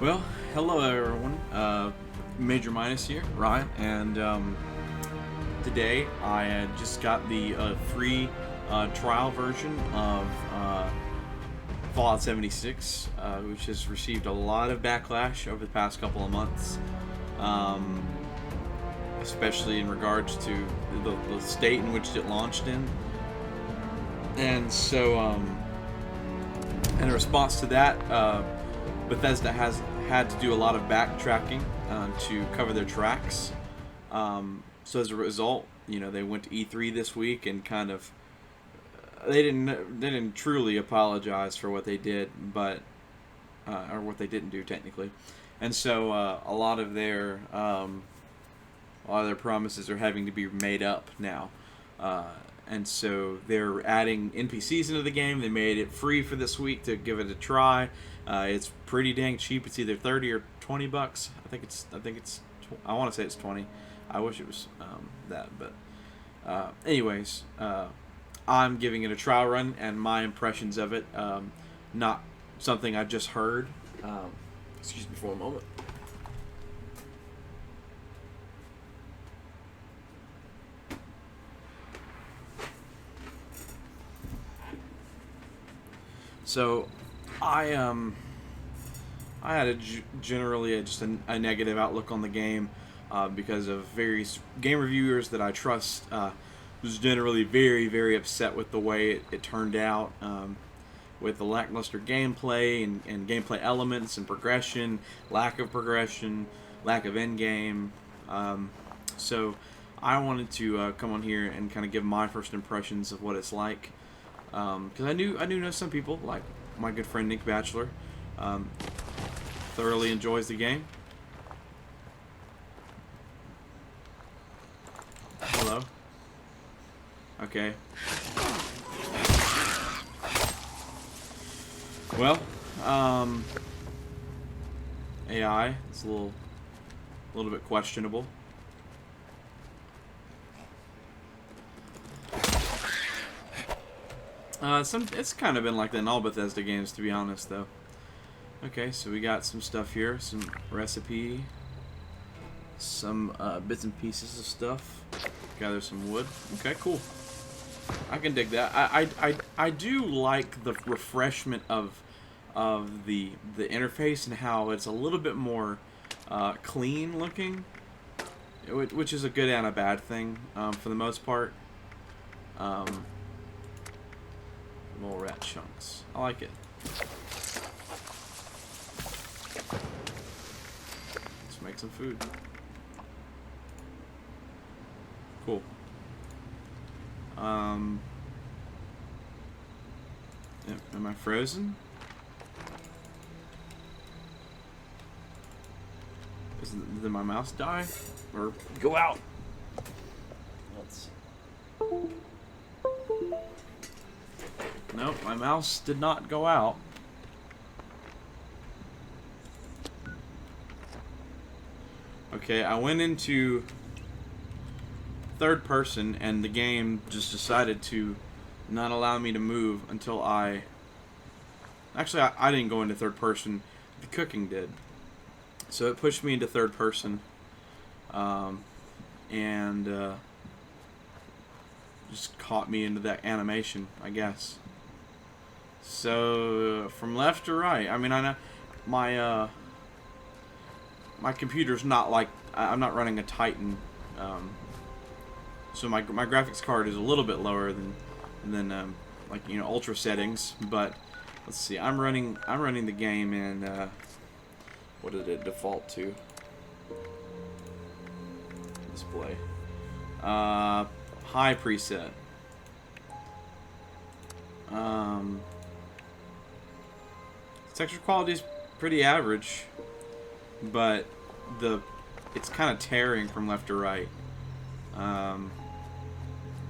Well, hello everyone. Major Minus here, Ryan, and today I just got the free trial version of Fallout 76, which has received a lot of backlash over the past couple of months, um, especially in regards to the state in which it launched in. And so, in response to that, Bethesda has had to do a lot of backtracking to cover their tracks. So as a result, they went to E3 this week and kind of they didn't truly apologize for what they did, but or what they didn't do technically. And so a lot of their promises are having to be made up now. And so they're adding NPCs into the game. They made it free for this week to give it a try. It's pretty dang cheap. It's either 30 or $20. I want to say it's 20. I wish it was that, but anyways, I'm giving it a trial run, and my impressions of it, not something I just heard. Excuse me for a moment. So, I had generally just a negative outlook on the game because of various game reviewers that I trust. Was generally very, very upset with the way it turned out, with the lackluster gameplay and gameplay elements and progression, lack of progression, lack of end game. So I wanted to come on here and kind of give my first impressions of what it's like. Because I do know some people, like my good friend Nick Batchelor, thoroughly enjoys the game. Hello. Okay. Well, AI, it's a little bit questionable. It's kind of been like that in all Bethesda games, to be honest, though. Okay, so we got some stuff here, some recipe, some bits and pieces of stuff. Gather some wood. Okay, cool. I can dig that. I do like the refreshment of the interface and how it's a little bit more clean looking, which is a good and a bad thing for the most part. Little rat chunks. I like it. Let's make some food. Cool. Yep, am I frozen? Did my mouse die? Or go out? Let's... Nope, my mouse did not go out. Okay, I went into third person and the game just decided to not allow me to move until I didn't go into third person, the cooking did. So it pushed me into third person, and just caught me into that animation, I guess. So from left to right, I mean, I know my computer's not like, I'm not running a Titan, so my graphics card is a little bit lower than like, ultra settings. But let's see, I'm running the game in what did it default to? Display. High preset. Texture quality is pretty average, but it's kind of tearing from left to right.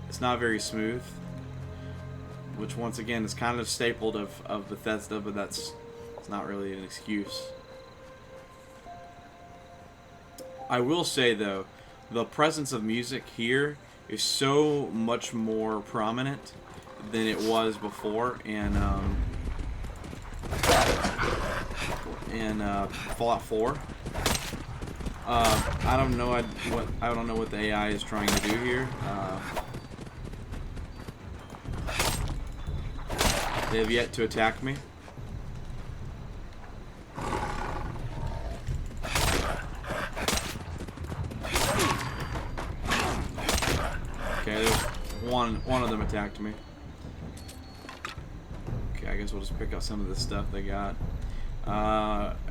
It's not very smooth, which once again is kind of stapled of Bethesda, but it's not really an excuse. I will say though, the presence of music here is so much more prominent than it was before, and in Fallout 4. I don't know what the AI is trying to do here. They have yet to attack me. Okay, there's one of them attacked me. Okay, I guess we'll just pick up some of the stuff they got.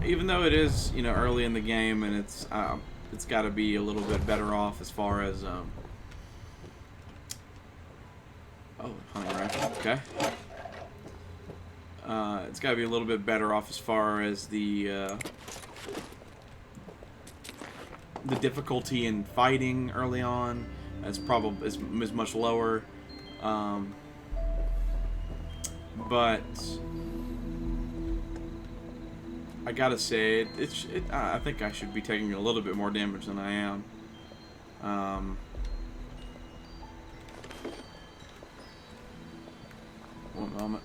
Even though it is, you know, early in the game, and it's got to be a little bit better off as far as oh, hunting rifle. Okay. It's got to be a little bit better off as far as the difficulty in fighting early on. It's probably is much lower, but I gotta say I think I should be taking a little bit more damage than I am. One moment.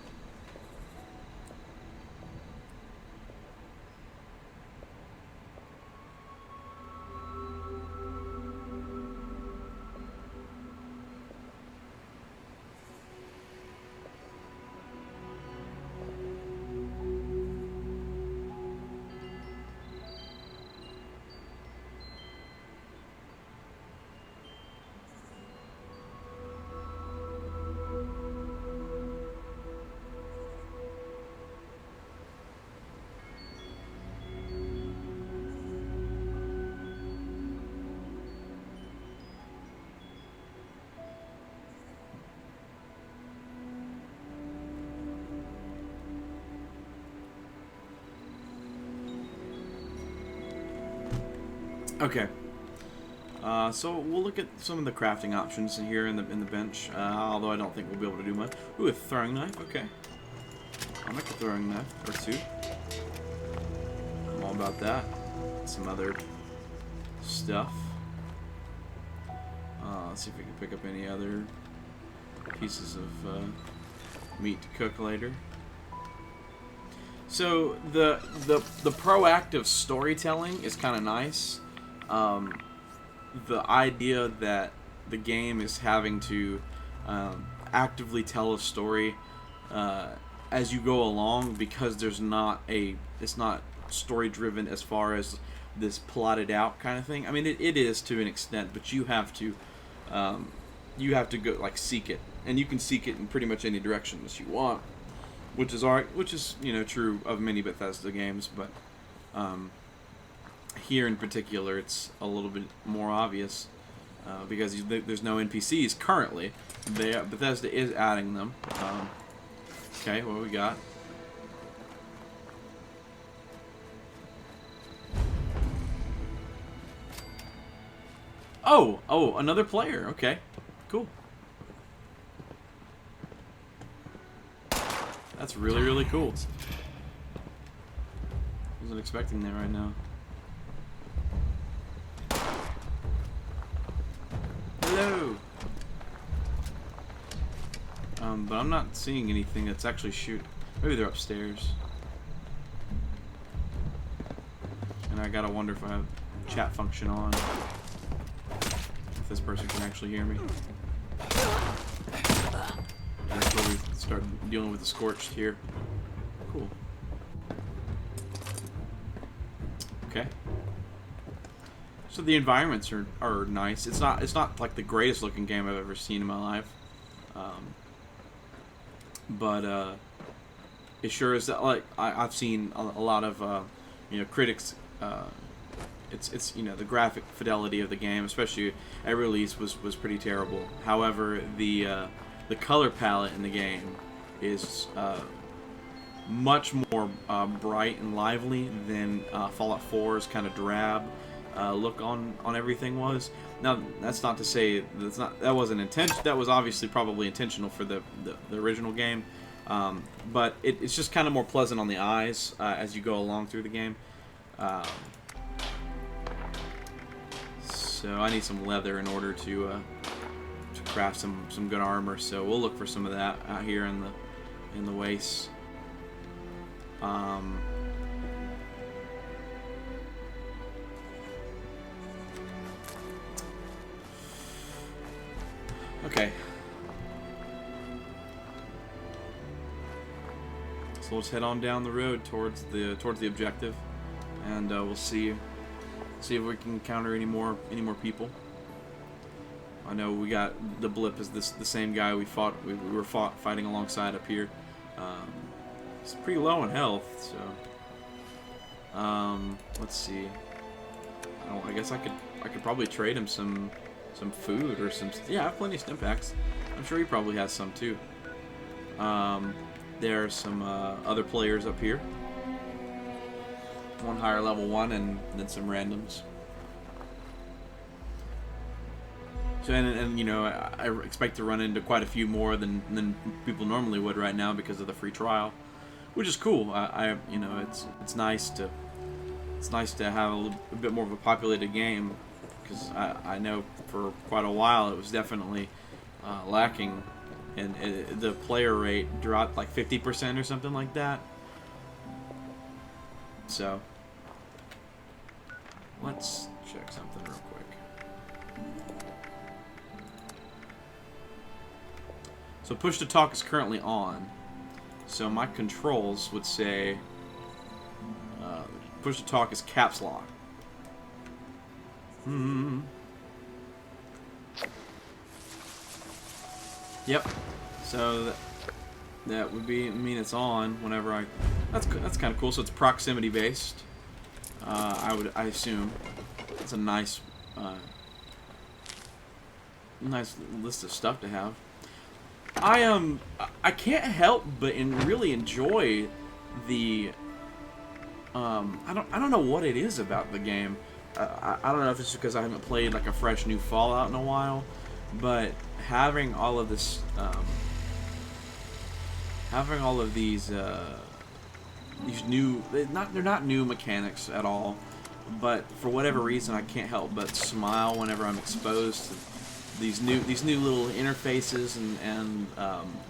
Okay. So we'll look at some of the crafting options in here in the bench. Although I don't think we'll be able to do much. Ooh, a throwing knife. Okay. I'll make a throwing knife or two. I'm all about that. Some other stuff. Let's see if we can pick up any other pieces of meat to cook later. So the proactive storytelling is kind of nice. The idea that the game is having to actively tell a story as you go along, because it's not story driven as far as this plotted out kind of thing. I mean, it is to an extent, but you have to go like seek it, and you can seek it in pretty much any direction that you want, which is you know, true of many Bethesda games, but here in particular it's a little bit more obvious because there's no NPCs currently. Bethesda is adding them. Okay, what we got? Oh, another player. Okay, cool. That's really, really cool. Wasn't expecting that right now. Hello. But I'm not seeing anything that's actually shoot. Maybe they're upstairs. And I gotta wonder if I have chat function on. If this person can actually hear me. That's where we start dealing with the scorched here. Cool. Okay. So the environments are nice. It's not like the greatest looking game I've ever seen in my life, but it sure is that, like, I've seen a lot of you know, critics. It's you know, the graphic fidelity of the game, especially at release, was pretty terrible. However, the color palette in the game is much more bright and lively than Fallout 4's kind of drab look on everything was. Now, that's not to say that wasn't intentional. That was obviously probably intentional for the original game, but it's just kind of more pleasant on the eyes as you go along through the game. So I need some leather in order to craft some good armor. So we'll look for some of that out here in the wastes. Okay. So let's head on down the road towards the objective, and we'll see if we can encounter any more people. I know we got the Blip is the same guy we were fighting alongside up here. He's pretty low in health, so let's see. I guess I could probably trade him some food or some. Yeah, I have plenty of stim packs. I'm sure he probably has some too. There are some other players up here. One higher level one, and then some randoms. So and you know, I expect to run into quite a few more than people normally would right now because of the free trial, which is cool. You know, it's nice to have a bit more of a populated game, because I know for quite a while it was definitely lacking, and the player rate dropped like 50% or something like that. So let's check something real quick. So push to talk is currently on. So my controls would say push to talk is caps lock. Yep. So that would mean it's on whenever I. That's kind of cool. So it's proximity based. I assume it's a nice list of stuff to have. I can't help but really enjoy the. I don't know what it is about the game. I don't know if it's because I haven't played like a fresh new Fallout in a while, but having all of this, having all of these new, they're not new mechanics at all, but for whatever reason I can't help but smile whenever I'm exposed to these new little interfaces and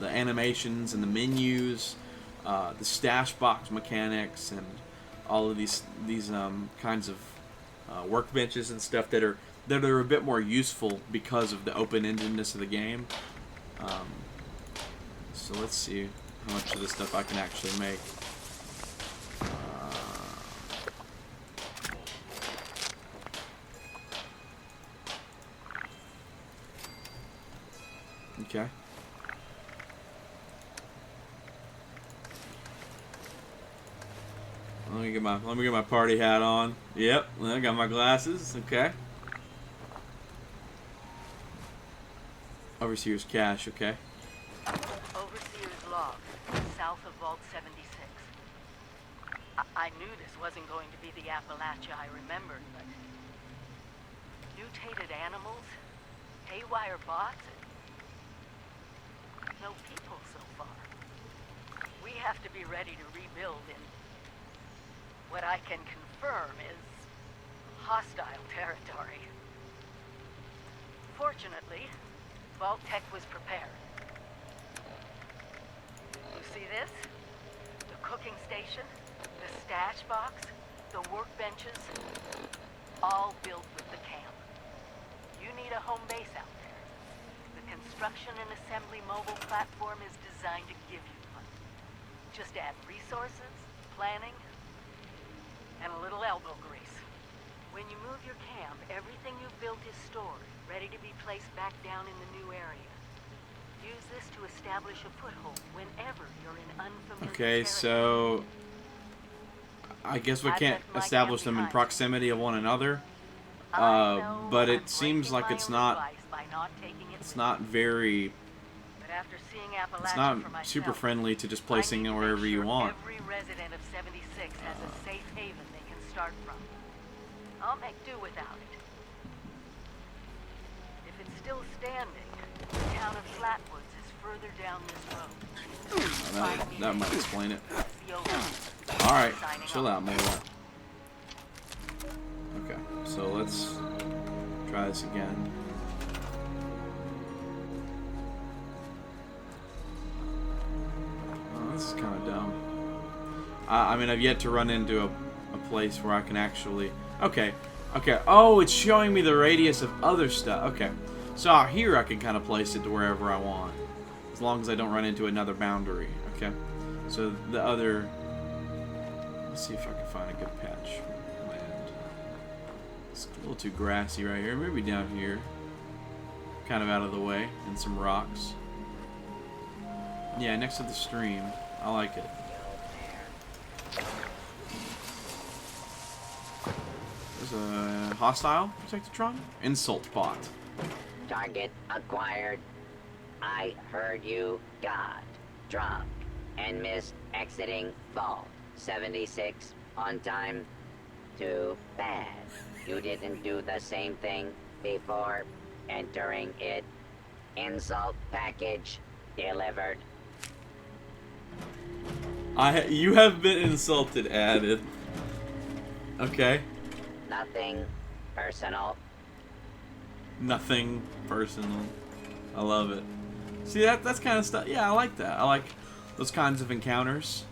the animations and the menus, the stash box mechanics, and all of these kinds of workbenches and stuff that are a bit more useful because of the open-endedness of the game. So let's see how much of this stuff I can actually make. Okay. Let me get my party hat on. Yep, I got my glasses. Okay. Overseer's cache. Okay. Overseer's log, south of Vault 76. I knew this wasn't going to be the Appalachia I remembered, but mutated animals, haywire bots, and no people so far. We have to be ready to rebuild in what I can confirm is hostile territory. Fortunately, Vault-Tec was prepared. You see this? The cooking station, the stash box, the workbenches, all built with the camp. You need a home base out there. The construction and assembly mobile platform is designed to give you one. Just add resources, planning, and a little elbow grease. When you move your camp, everything you've built is stored, ready to be placed back down in the new area. Use this to establish a foothold whenever you're in unfamiliar Okay, territory. so I guess we can't establish them in proximity of one another. But it seems like it's not very. It's not super friendly to just placing it wherever you want. Every resident of 76 has a safe haven they can start from. I'll make do without it. If it's still standing, the town of Flatwoods is further down this road. That might explain it. Alright, chill out, Mayla. Okay, so let's try this again. Oh, this is kind of dumb. I mean, I've yet to run into a place where I can actually... Okay. Oh, it's showing me the radius of other stuff. Okay. So out here I can kind of place it to wherever I want, as long as I don't run into another boundary. Okay. So the other. Let's see if I can find a good patch of land. It's a little too grassy right here. Maybe down here, kind of out of the way, and some rocks. Yeah, next to the stream. I like it. There's a hostile Protectatron. Insult bot. Target acquired. I heard you. God. Drunk. And missed exiting vault. 76 on time. Too bad. You didn't do the same thing before entering it. Insult package delivered. You have been insulted, added. Okay. Nothing personal. Nothing personal. I love it. See, that's kind of stuff. Yeah, I like that. I like those kinds of encounters.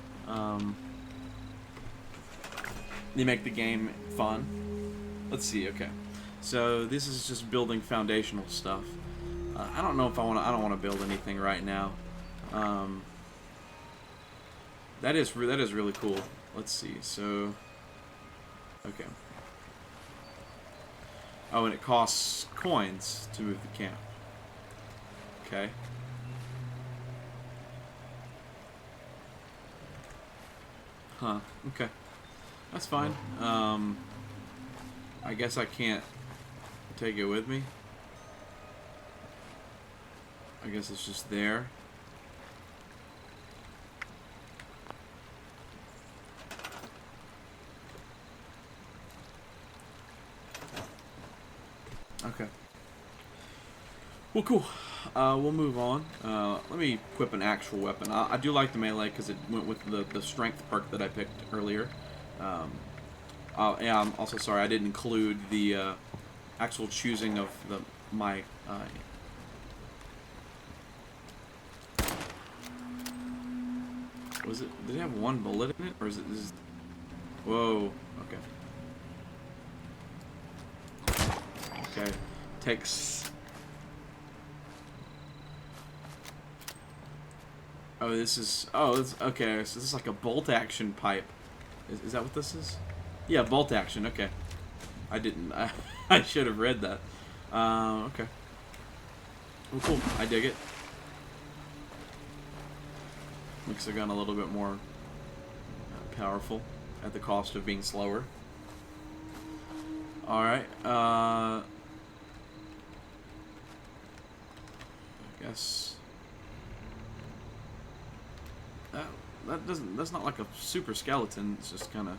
They make the game fun. Let's see. Okay, so this is just building foundational stuff. I don't know if I want to. I don't want to build anything right now. That is really cool. Let's see. So, okay. Oh, and it costs coins to move the camp. Okay. Huh. Okay. That's fine. I guess I can't take it with me. I guess it's just there. Okay. Well, cool. We'll move on. Let me equip an actual weapon. I do like the melee because it went with the strength perk that I picked earlier. Yeah, I'm also sorry I didn't include the actual choosing of my. Was it? Did it have one bullet in it, or is it? Whoa. Okay. Okay. Takes. Oh, this is. Oh, it's okay. So this is like a bolt action pipe. Is that what this is? Yeah, bolt action. Okay. I didn't. I should have read that. Okay. Well, cool. I dig it. Makes the gun a little bit more powerful at the cost of being slower. All right. I guess that's not like a super skeleton. It's just kind of.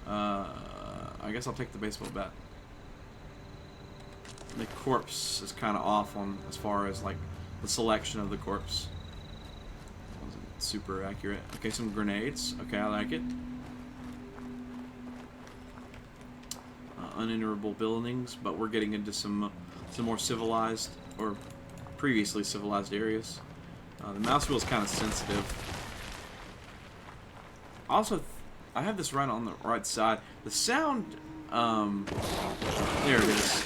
I guess I'll take the baseball bat. The corpse is kind of off on as far as like the selection of the corpse. Wasn't super accurate. Okay, some grenades. Okay, I like it. Unenterable buildings, but we're getting into some more civilized or previously civilized areas. The mouse wheel is kind of sensitive. Also, I have this right on the right side. The sound, there it is.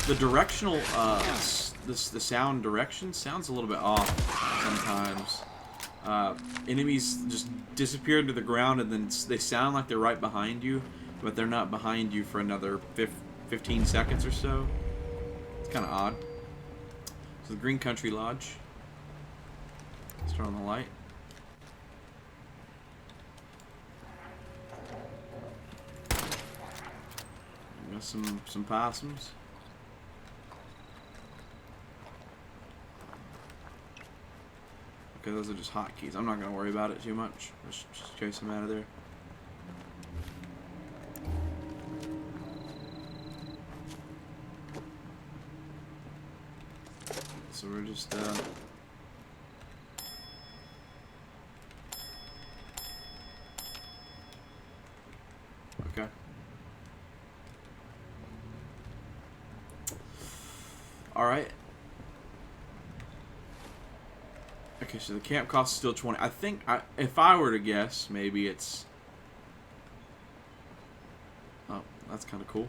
The directional, the sound direction sounds a little bit off sometimes. Enemies just disappear into the ground and then they sound like they're right behind you, but they're not behind you for another 15 seconds or so. It's kind of odd. So the Green Country Lodge. Let's turn on the light. We got some possums. Okay, those are just hotkeys. I'm not gonna worry about it too much. Just chase them out of there. So we're just okay. All right. Okay, so the camp cost is still 20. I think if I were to guess, maybe it's. Oh, that's kind of cool.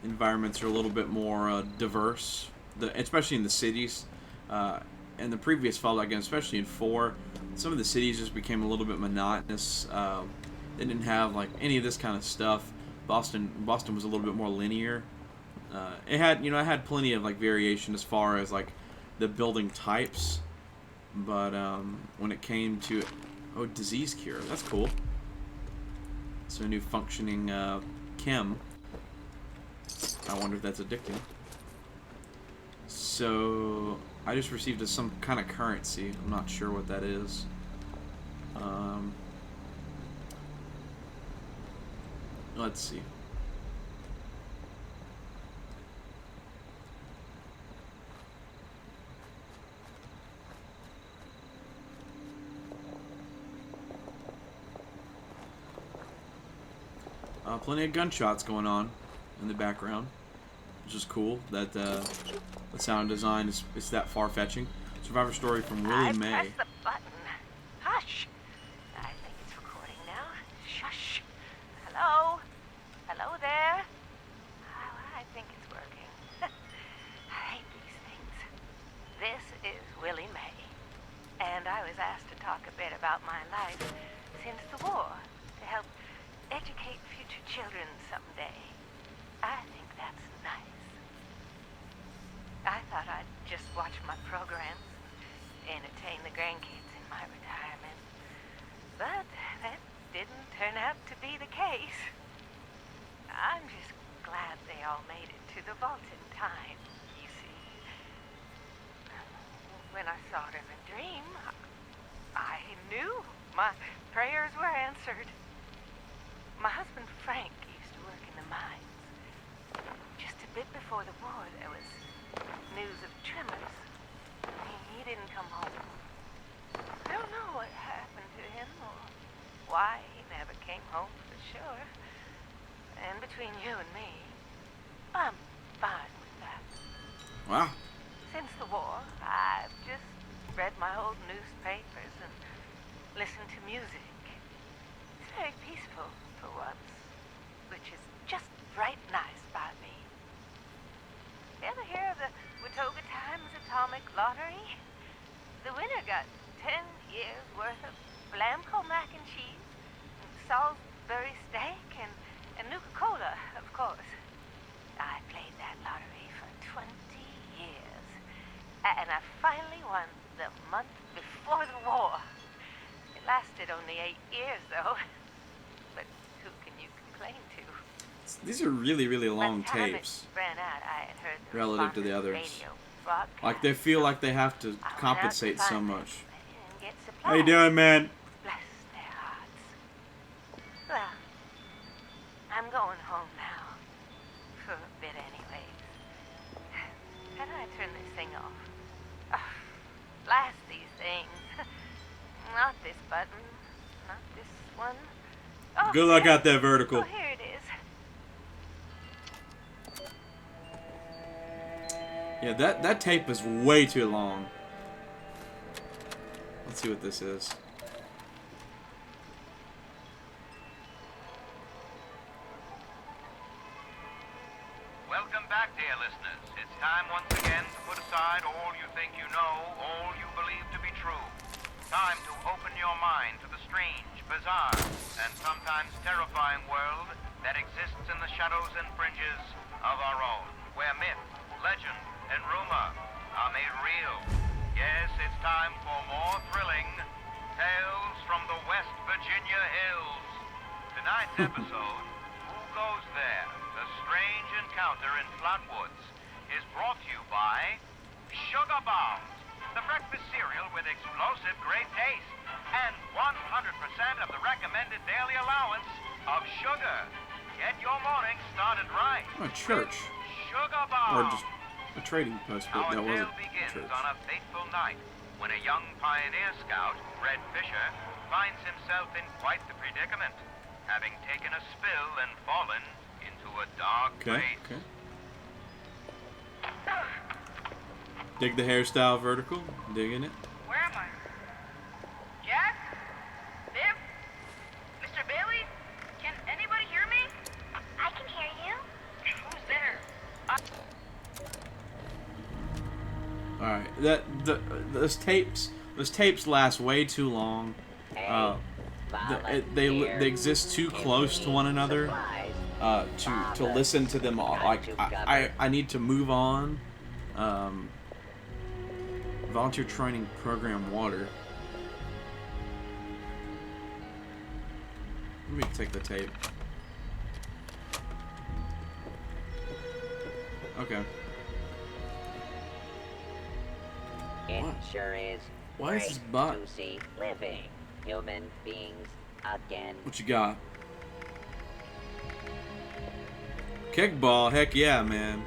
Environments are a little bit more diverse, especially in the cities. In the previous Fallout game, especially in 4, some of the cities just became a little bit monotonous. They didn't have like any of this kind of stuff. Boston was a little bit more linear. It had plenty of like variation as far as like the building types, but when it came to disease cure, that's cool. So a new functioning chem. I wonder if that's addicting. So I just received some kind of currency. I'm not sure what that is. Let's see. Plenty of gunshots going on in the background, which is cool. That the sound design is that far-fetching. Survivor story from Willie May. Press the button. Hush. I think it's recording now. Shush. Hello? Hello there? I think it's working. I hate these things. This is Willie May, and I was asked to talk a bit about my life since the war to help educate future children someday. I think that's nice. I thought I'd just watch my programs, entertain the grandkids in my retirement. But that didn't turn out to be the case. I'm just glad they all made it to the vault in time, you see. When I saw it in a dream, I knew my prayers were answered. My husband Frank used to work in the mines. Just a bit before the war, there was news of tremors. He didn't come home. I don't know what happened to him or why he never came home for sure. And between you and me, I'm fine with that. Wow. Since the war, I've just read my old newspapers and listened to music. It's very peaceful for once, which is just right nice by me. You ever hear of the Watoga Times Atomic Lottery? The winner got 10 years worth of Blamco mac and cheese, and Salisbury steak, and Nuka-Cola, of course. I played that lottery for 20 years, and I finally won the month before the war. It lasted only 8 years, though. But who can you complain to? These are really, really long By the time tapes it ran out, I had heard the relative to the responses others. radio broadcast. Like they feel like they have to I went out to compensate so find them much. and get How you supplies. doing, man? Bless their hearts. Well, I'm going home now. For a bit anyways. How do I turn this thing off? Oh, blast these things. Not this button. Not this one. Oh, Good luck here- out there, Vertical. Oh, here it is. Yeah, that tape is way too long. Let's see what this is. Welcome back, dear listeners. It's time once again to put aside all you think you know, all you believe to be true. Time to open your mind to the strange, bizarre, and sometimes terrifying world that exists in the shadows and fringes of our own, where myth, legend, and rumor are made real. Yes, it's time for more thrilling tales from the West Virginia hills. Tonight's episode, Who Goes There? The Strange Encounter in Flatwoods, is brought to you by Sugar Bombs, the breakfast cereal with explosive great taste and 100% of the recommended daily allowance of sugar. Get your morning started right. A church. Sugar Or Bombs. just a trading post, but Our that wasn't tale a begins church. on a fateful night when a young pioneer scout, Red Fisher, finds himself in quite the predicament, having taken a spill and fallen into a dark Okay, place. okay. Dig the hairstyle, Vertical. Digging it. Where am I? Jack? Viv? Mr. Bailey? Can anybody hear me? All right, those tapes last way too long. They exist too close to one another to listen to them all. Like I need to move on. Volunteer training program water. Let me take the tape. Okay. It What? sure is Why is great this bot? to see living human beings again. What you got? Kickball, heck yeah, man.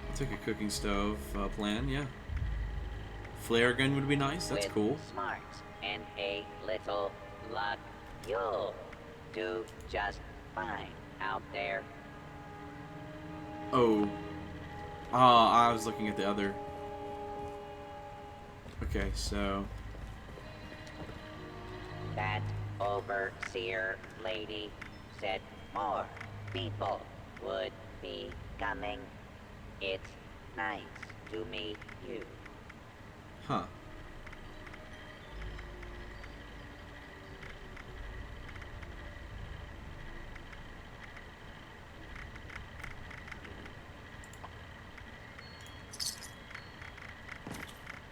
I'll take a cooking stove plan, yeah. Flare gun would be nice, that's With cool. smarts and a little luck, you'll do just fine out there. Oh. I was looking at the other. Okay, so. That overseer lady said more people would be coming. It's nice to meet you. Huh.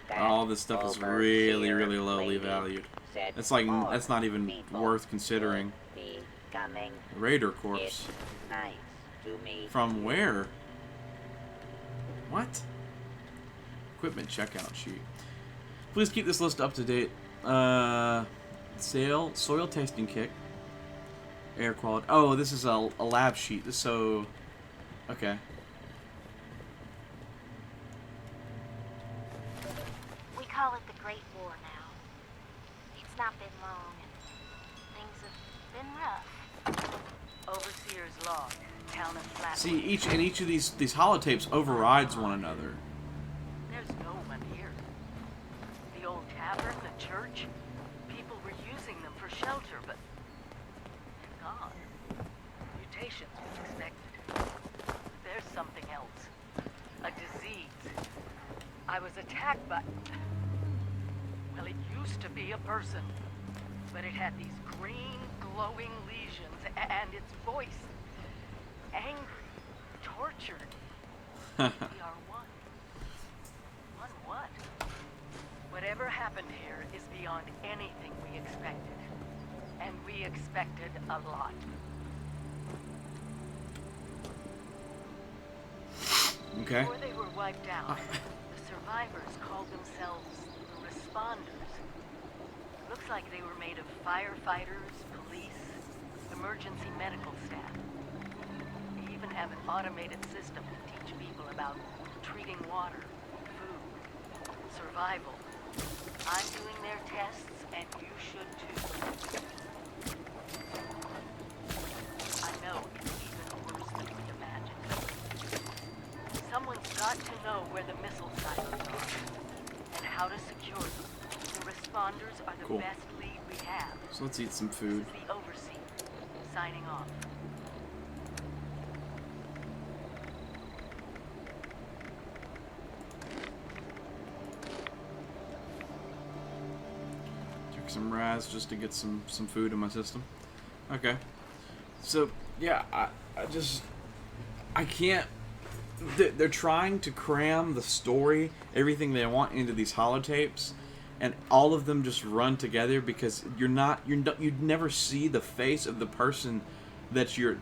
That All this stuff is overseer really, really lowly lady valued. said That's like more that's not even people worth considering. would be coming. Raider corpse. It's nice to meet From where? What? Equipment checkout sheet. Please keep this list up to date. Soil tasting kit. Air quality. Oh, this is a lab sheet. So, okay. We call it the Great War now. It's not been long, and things have been rough. Overseer's log. Town of Flatwood. See, each of these holotapes overrides one another. There's no one here. The old tavern, the church. People were using them for shelter, but they're gone. Mutations was expected. There's something else. A disease. I was attacked by... Well, it used to be a person. But it had these green, glowing lesions, and its voice. Angry. Tortured. We are one. One what? Whatever happened here is beyond anything we expected. And we expected a lot. Okay. Before they were wiped out, the survivors called themselves the Responders. Looks like they were made of firefighters, police, emergency medical staff. They even have an automated system to teach people about treating water, food, survival. I'm doing their tests, and you should too. I know it's even worse than we imagined. Someone's got to know where the missile silos are, and how to secure them. The Responders are the Cool. best lead we have. So let's eat some food. This is the Overseer, signing off. Took some Raz just to get some food in my system. Okay. So yeah, I can't. They're trying to cram the story, everything they want into these holotapes, and all of them just run together because you'd never see the face of the person that you're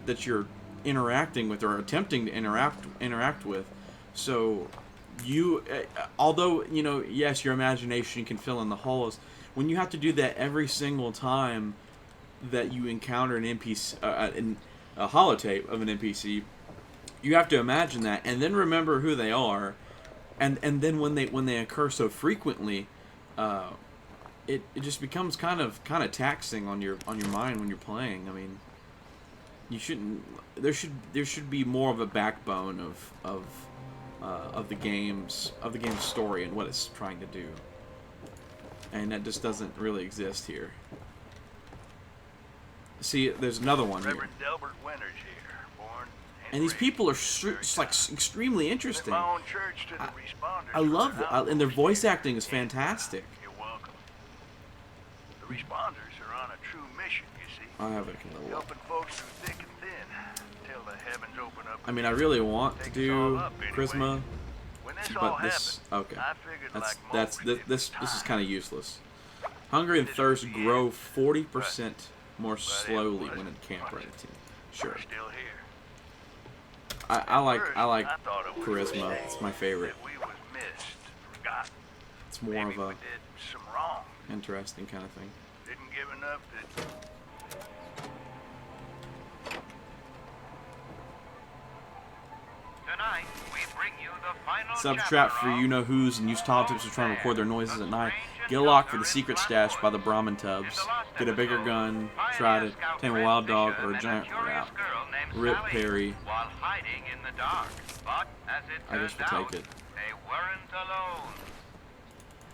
interacting with or attempting to interact with. So although yes, your imagination can fill in the holes. When you have to do that every single time that you encounter an NPC, a holotape of an NPC, you have to imagine that and then remember who they are, and then when they occur so frequently, it just becomes kind of taxing on your mind when you're playing. I mean, you shouldn't. There should be more of a backbone of the game's story and what it's trying to do, and that just doesn't really exist here. See, there's another one here. Reverend Delbert Winters here, born And these people are like extremely interesting. I love it, and their voice acting is fantastic. You're welcome. The responders are on a true mission, you see. I have it level up. Helping folks through thick and thin till the heavens open up. I mean, I really want to do Charisma, When this all but this happened, okay. I figured That's like this is kind of useless. Hunger and thirst grow 40% more slowly when in camp rating. Sure. We're still here. I like I thought it was Charisma. a It's my favorite. that we was missed, forgotten. It's more Maybe of we a did some wrong. interesting kind of thing. Didn't give enough that Tonight, we bring you the final Set up a chapter trap for of you-know-whos and use tall tips to try and record their noises at night. Get a lock for the secret stash by the Brahmin tubs. Get a bigger gun, try to tame a wild dog or a giant rat. Rip Perry. While hiding in the dark. But as it I guess turned we'll out, take it. they weren't alone.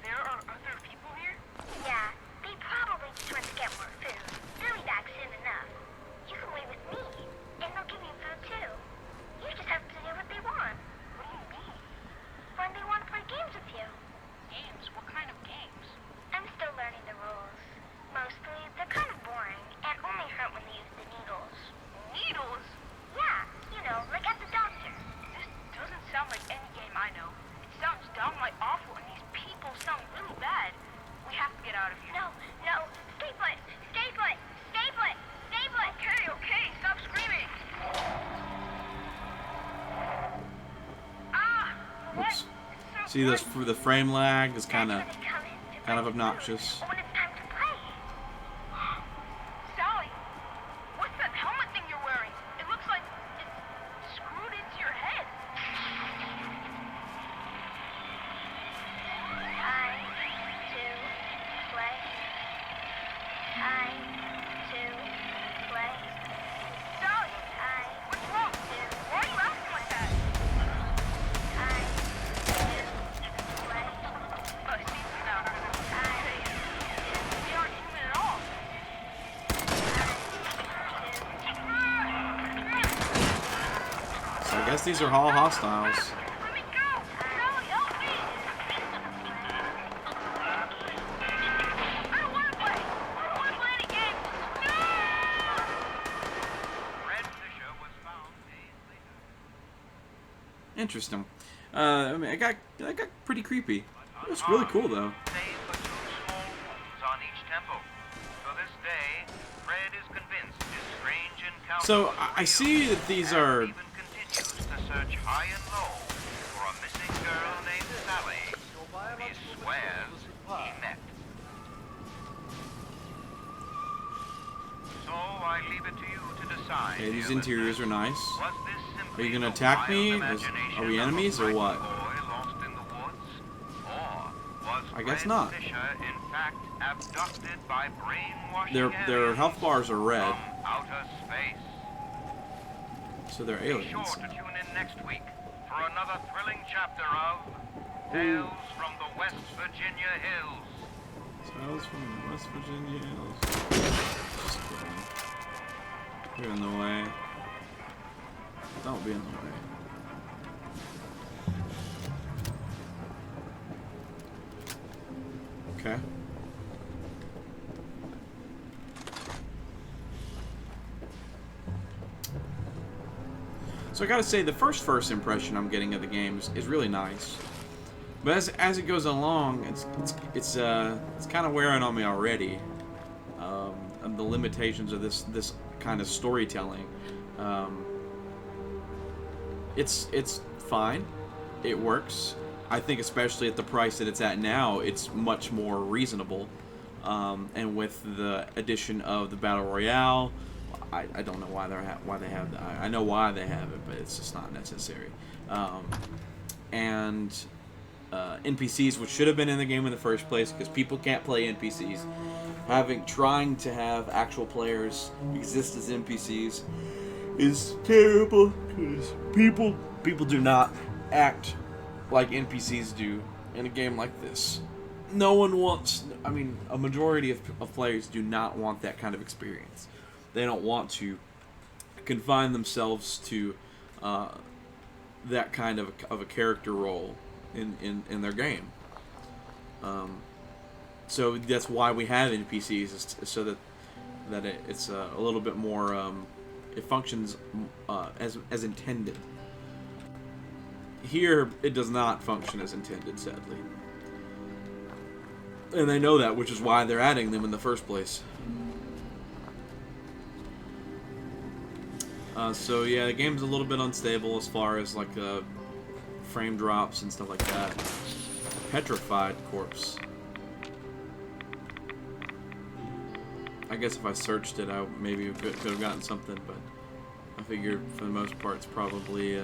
There are other people here? Yeah, they probably just went to get more food. They'll be back soon enough. You can wait with me, and they'll give you food too. You just have to do what they want. What do you mean? When they want to play games with you. Games? What kind of games? I'm still learning the rules. Mostly, they're kind of boring and only hurt when they use the needles. Needles? Yeah, you know, like at the doctor. This doesn't sound like any game I know. It sounds downright awful, and these people sound really bad. We have to get out of here. No, stay put, stay put, stay put, stay put. Okay, stop screaming. Ah! What? Oops. It's so See, this good. the frame lag is kind of That's when they come in to kind of bring obnoxious. food when it's time to play. Sally, what's that helmet thing you're wearing? It looks like it's screwed into your head. Time to play. Time to play. Sally, Time what's wrong? Why are you acting like that? Time to play. Oh, I see this now. Time They aren't human at all. So I guess these are all hostiles. Let me go! Sally, help me! I don't want to play! I don't want to play any games! No! Red Fisher was found days later. Interesting. I mean, I got pretty creepy. It was really cool though. Save for 2 small wounds on each temple. To this day, Fred is convinced his strange encounter So was I real, see that these and are. even continues to search high and low for a missing girl named Sally. He swears he met. So I leave it to you to decide. Okay, these dear interiors are listeners. nice. Was this simply Are you gonna the attack wild me? imagination Are we of a enemies or frightened what? boy lost in the woods? Or was I guess Fred not. Fisher in fact abducted by brainwashing Their aliens health bars are red, from outer space? so they're Be sure aliens. to tune in next week for another thrilling chapter of Tales from the West Virginia Hills. Tales from West Virginia Hills. Just kidding. You're in the way. Don't be in the way. Okay. So I gotta say, the first impression I'm getting of the game is really nice. But as it goes along, it's kind of wearing on me already. And the limitations of this kind of storytelling. It's fine. It works. I think especially at the price that it's at now, it's much more reasonable. And with the addition of the Battle Royale, I don't know why they have that. I know why they have it, but it's just not necessary. And NPCs, which should have been in the game in the first place, because people can't play NPCs. Trying to have actual players exist as NPCs is terrible, because people do not act like NPCs do in a game like this. No one wants. I mean, a majority of players do not want that kind of experience. They don't want to confine themselves to that kind of a character role in their game. So that's why we have NPCs, is so that it's a little bit more, it functions as intended. Here, it does not function as intended, sadly. And they know that, which is why they're adding them in the first place. So yeah, the game's a little bit unstable as far as like frame drops and stuff like that. Petrified corpse. I guess if I searched it, I maybe could have gotten something, but I figure for the most part it's probably...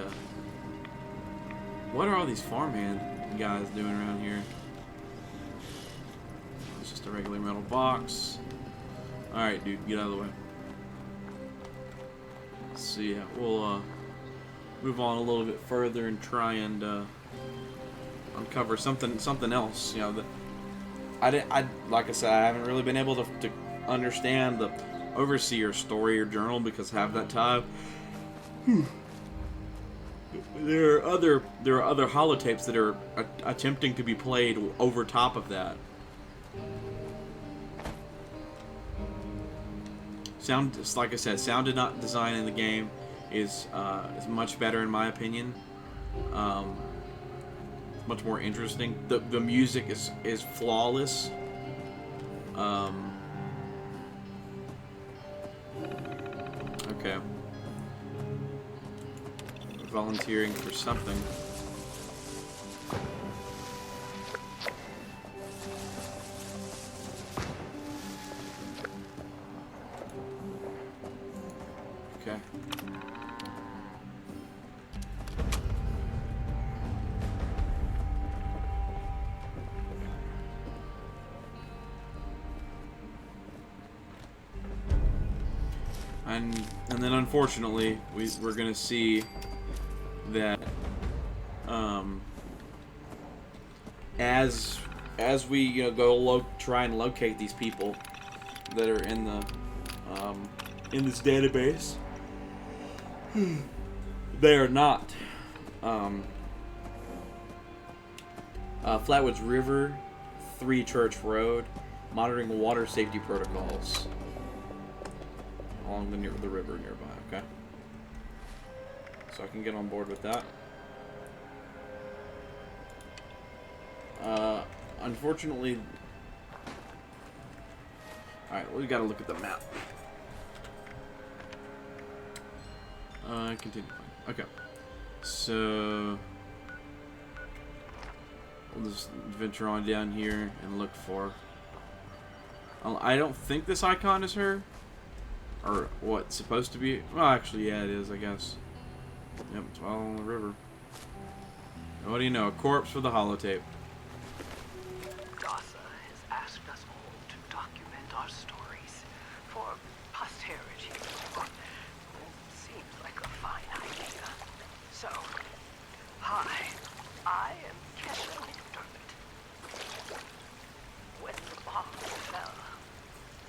What are all these farmhand guys doing around here? It's just a regular metal box. Alright, dude, get out of the way. So yeah, we'll move on a little bit further and try and uncover something else. You know, I like I said, I haven't really been able to understand the Overseer story or journal because I have that time. There are other holotapes that are attempting to be played over top of that. Sound, like I said, sound design in the game is much better in my opinion. Much more interesting. The music is flawless. Okay. Volunteering for something. Okay. And then unfortunately we're gonna see that as we go try and locate these people that are in the in this database, they are not Flatwoods River, 3 Church Road, monitoring water safety protocols along the river nearby. Okay. So I can get on board with that. Unfortunately... Alright, we gotta look at the map. Continue. Okay. So... We'll just venture on down here and look for... I don't think this icon is her. Or what's supposed to be... Well, actually, yeah, it is, I guess. Yep, it's all on the river. And what do you know? A corpse with a holotape. DASA has asked us all to document our stories for posterity. It seems like a fine idea. So, hi, I am Kesha McDermott. When the bomb fell,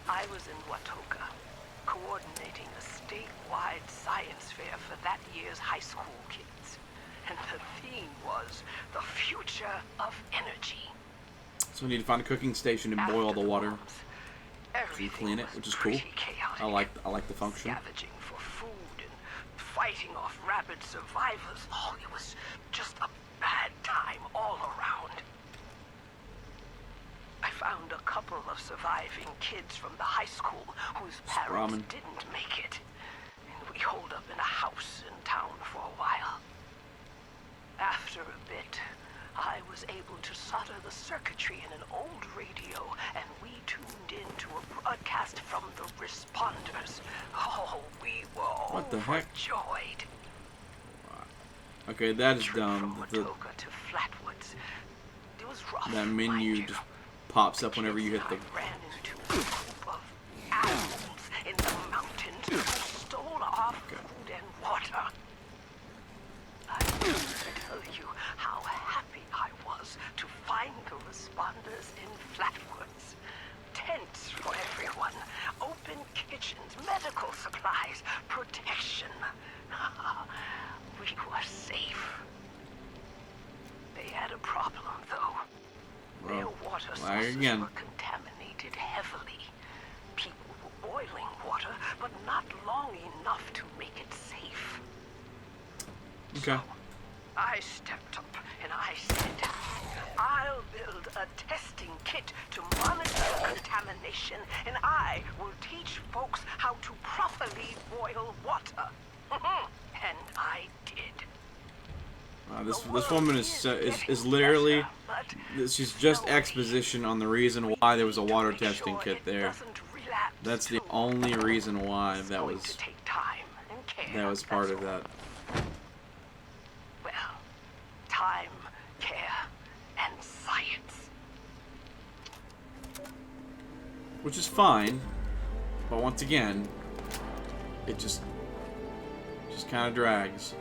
I was in Watoka, coordinating a statewide science fair for that year's high school kids. And the theme was the future of energy. So we need to find a cooking station and boil the water. So you clean it, which is cool. I like the function. Scavenging for food and fighting off rabid survivors. Oh, it was just a bad time all around. I found a couple of surviving kids from the high school whose parents didn't make it. And we holed up in a house in town for a while. After a bit, I was able to solder the circuitry in an old radio, and we tuned into a broadcast from the responders. Oh, we were overjoyed. Okay, that is dumb. From Watoka to Flatwoods. It was rough, that menu just pops up whenever you hit the... I ran into a group of animals in the mountains who stole our food and water. I can't tell you how happy I was to find the responders in Flatwoods. Tents for everyone, open kitchens, medical supplies, protection. We water Lag sources again. were contaminated heavily. People were boiling water, but not long enough to make it safe. Okay. So, I stepped up and I said, I'll build a testing kit to monitor contamination, and I will teach folks how to properly boil water. And I did. This woman is literally, she's just exposition on the reason why there was a water testing kit there. That's the only reason why that was part of that. Well, time, care, and science. Which is fine, but once again, it just kind of drags.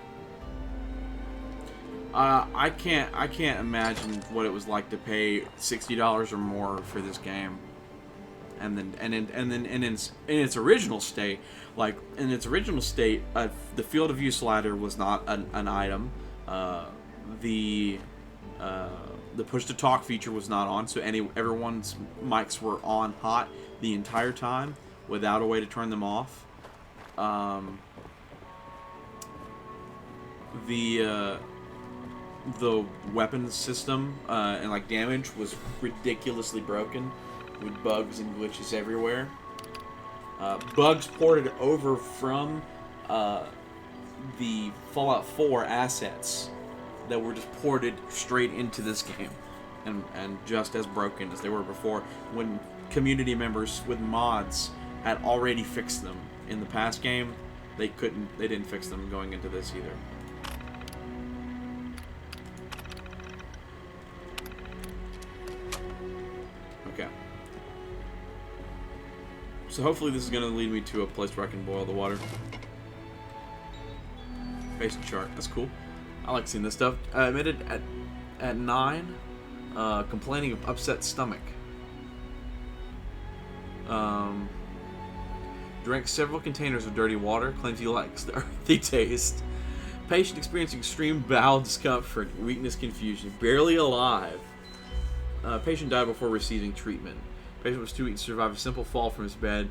I can't imagine what it was like to pay $60 or more for this game, and then in its original state, the field of view slider was not an item. The push to talk feature was not on, so everyone's mics were on hot the entire time without a way to turn them off. The weapons system and like damage was ridiculously broken, with bugs and glitches everywhere. Bugs ported over from the Fallout 4 assets that were just ported straight into this game, and just as broken as they were before, when community members with mods had already fixed them in the past game. They didn't fix them going into this either. Okay. So hopefully this is going to lead me to a place where I can boil the water. Patient chart. That's cool. I like seeing this stuff. Admitted at 9, complaining of upset stomach. Drank several containers of dirty water. Claims he likes the earthy taste. Patient experiencing extreme bowel discomfort, weakness, confusion. Barely alive. Patient died before receiving treatment. Patient was too weak to survive a simple fall from his bed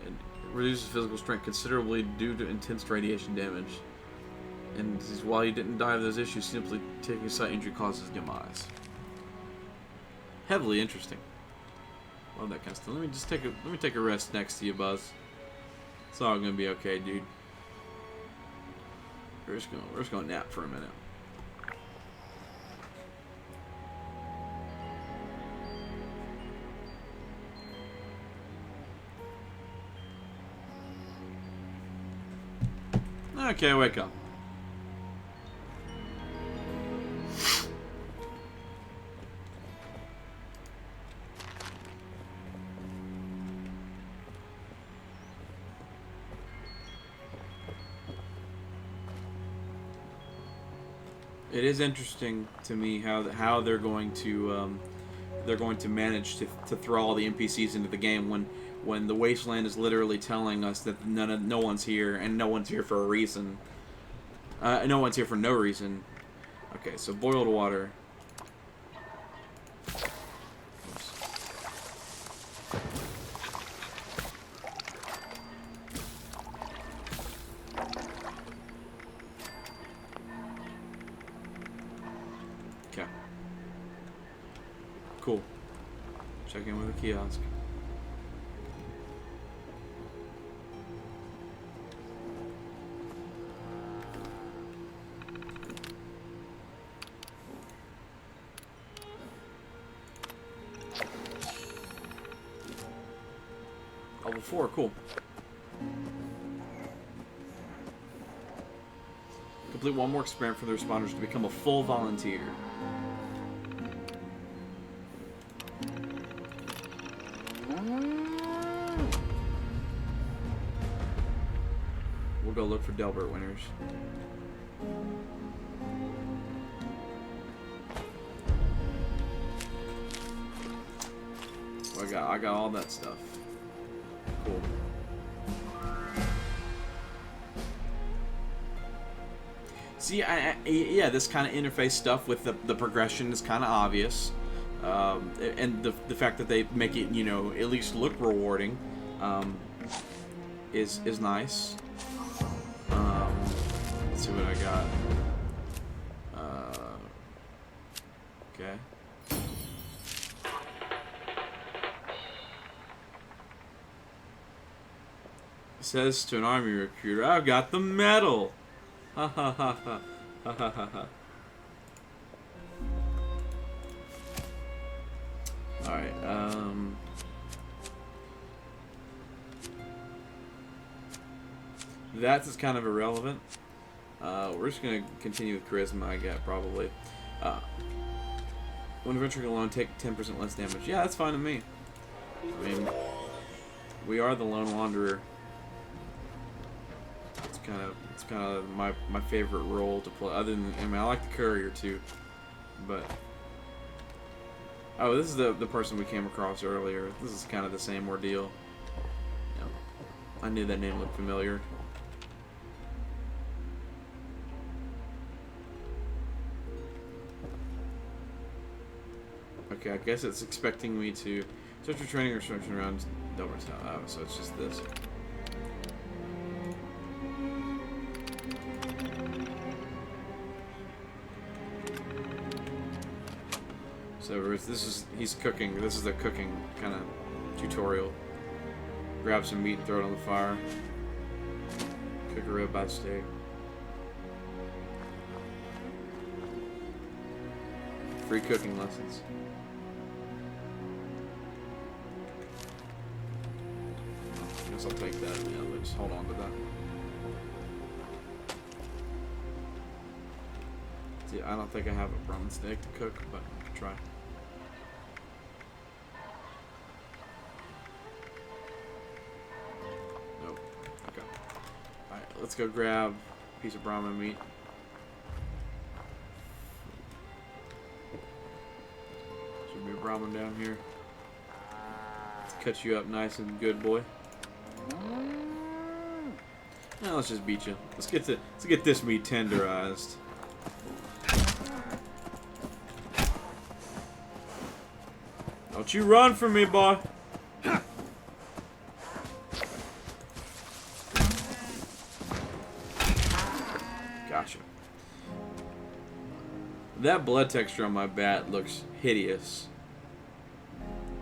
and reduces physical strength considerably due to intense radiation damage. And while he didn't die of those issues, simply taking a slight injury caused his demise. Heavily interesting. Love that kind of stuff. Let me take a rest next to you, Buzz. It's all gonna be okay, dude. We're just gonna nap for a minute. Okay, wake up. It is interesting to me how they're going to manage to throw all the NPCs into the game when the Wasteland is literally telling us that no one's here, and no one's here for a reason. No one's here for no reason. Okay, so boiled water. Okay. Cool. Check in with the kiosk. Level 4, cool. Complete one more experiment for the responders to become a full volunteer. We'll go look for Delbert winners. Well, I got all that stuff. Cool. See, yeah, this kind of interface stuff with the progression is kind of obvious. and the fact that they make it, you know, at least look rewarding, is nice. Let's see what I got. Okay. Says to an army recruiter, "I've got the medal." Ha ha ha ha ha ha ha ha. All right. That's kind of irrelevant. We're just gonna continue with charisma, I guess, probably. When venturing alone, take 10% less damage. Yeah, that's fine to me. I mean, we are the lone wanderer. It's kind of my favorite role to play. Other than, I mean, I like the courier too, but oh, this is the person we came across earlier. This is kind of the same ordeal. Yeah. I knew that name looked familiar. Okay, I guess it's expecting me to search for training or instruction around Delver's house. Oh, so it's just this. So he's cooking. This is the cooking kind of tutorial. Grab some meat, throw it on the fire. Cook a ribeye steak. Free cooking lessons. I guess I'll take that. Yeah, let's hold on to that. See, I don't think I have a brown steak to cook, but I can try. Nope. Okay. Alright, let's go grab a piece of Brahma meat. Should be a Brahman down here. Let's cut you up nice and good, boy. Now let's just beat you. Let's get this meat tenderized. Don't you run from me, boy. Gotcha. That blood texture on my bat looks hideous.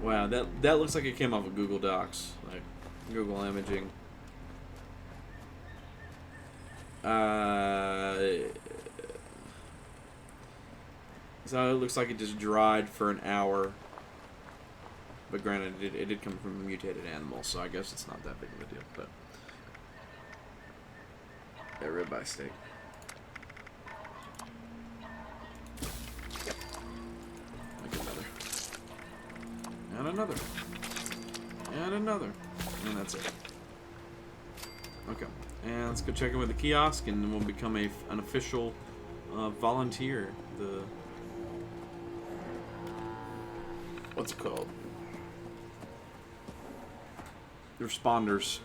Wow, that looks like it came off of Google Docs, like Google Imaging. So it looks like it just dried for an hour. But granted, it did come from a mutated animal, so I guess it's not that big of a deal. But that ribeye steak. Make another. And another. And another. And that's it. Okay. And let's go check in with the kiosk, and then we'll become an official volunteer. What's it called? The responders.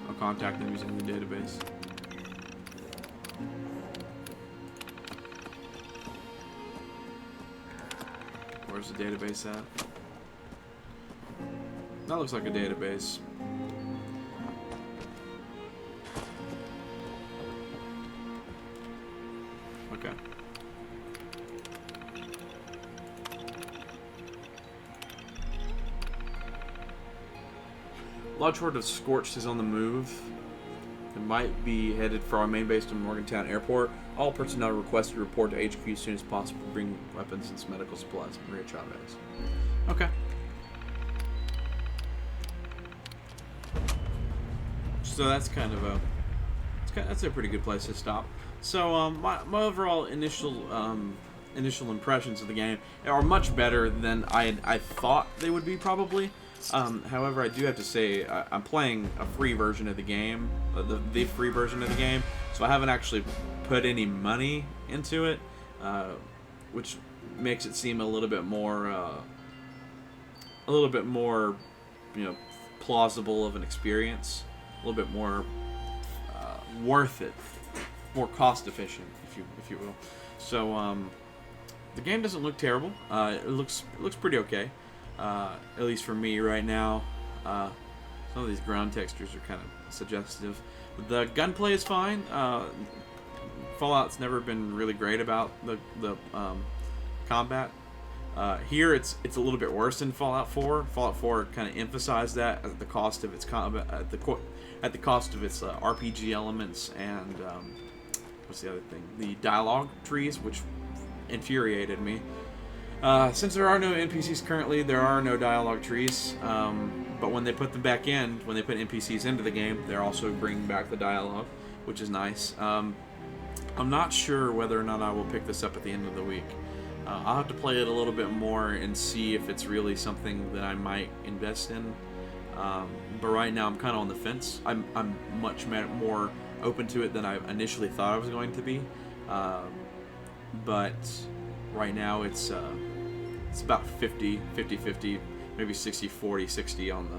I'll contact them using the database. Where's the database at? That looks like a database. Okay. Large horde of Scorched is on the move. It might be headed for our main base to Morgantown Airport. All personnel requested to report to HQ as soon as possible. Bring weapons and medical supplies. Maria Chavez. Okay. So that's kind of a that's a pretty good place to stop. So my overall initial impressions of the game are much better than I thought they would be, probably. However, I do have to say I'm playing a free version of the game, the free version of the game, so I haven't actually put any money into it, which makes it seem a little bit more plausible of an experience, a little bit more worth it, more cost efficient, if you will. So the game doesn't look terrible. It looks pretty okay, at least for me right now. Some of these ground textures are kind of suggestive. The gunplay is fine. Fallout's never been really great about the combat. Here it's a little bit worse than Fallout 4. Fallout 4 kind of emphasized that at the cost of its combat, at the cost of its RPG elements, and what's the other thing? The dialogue trees, which infuriated me. Since there are no NPCs currently, there are no dialogue trees. But when they put them back in, when they put NPCs into the game, they're also bringing back the dialogue, which is nice. I'm not sure whether or not I will pick this up at the end of the week. I'll have to play it a little bit more and see if it's really something that I might invest in. But right now I'm kind of on the fence. I'm much more open to it than I initially thought I was going to be. But right now it's about 50-50, maybe 60-40-60 on the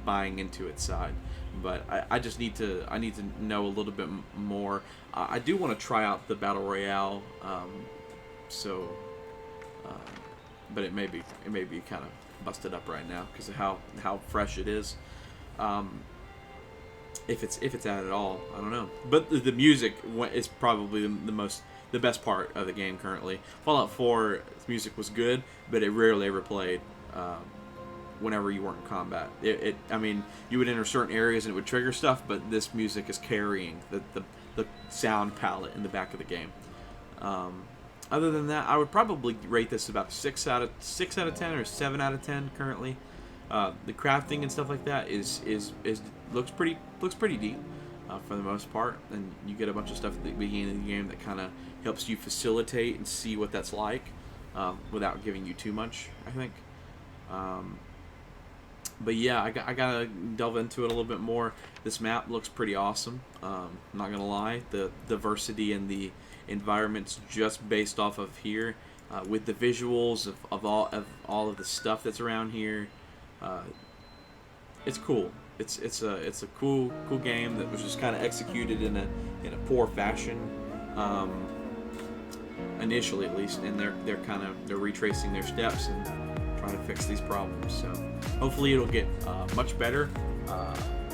buying into its side. But I just need to know a little bit more. I do want to try out the Battle Royale. But it may be kind of busted up right now because of how fresh it is. If it's at all, I don't know. But the music is probably the best part of the game currently. Fallout 4's music was good, but it rarely ever played whenever you weren't in combat. I mean, you would enter certain areas and it would trigger stuff, but this music is carrying the sound palette in the back of the game. Other than that, I would probably rate this about 6 out of 10 or 7 out of 10 currently. The crafting and stuff like that looks pretty deep for the most part, and you get a bunch of stuff at the beginning of the game that kind of helps you facilitate and see what that's like without giving you too much, I think. But yeah, I gotta delve into it a little bit more. This map looks pretty awesome. I'm not gonna lie, the diversity and the environments just based off of here, with the visuals of all of the stuff that's around here. It's cool. It's a cool game that was just kind of executed in a poor fashion, initially at least, and they're retracing their steps and trying to fix these problems. So hopefully it'll get much better.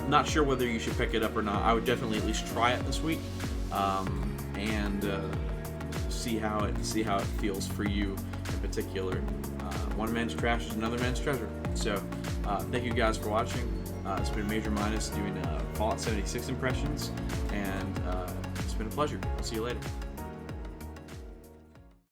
Not sure whether you should pick it up or not. I would definitely at least try it this week, and see how it feels for you in particular. One man's trash is another man's treasure. So thank you guys for watching. It's been Major Minus doing Fallout 76 impressions, and it's been a pleasure. See you later.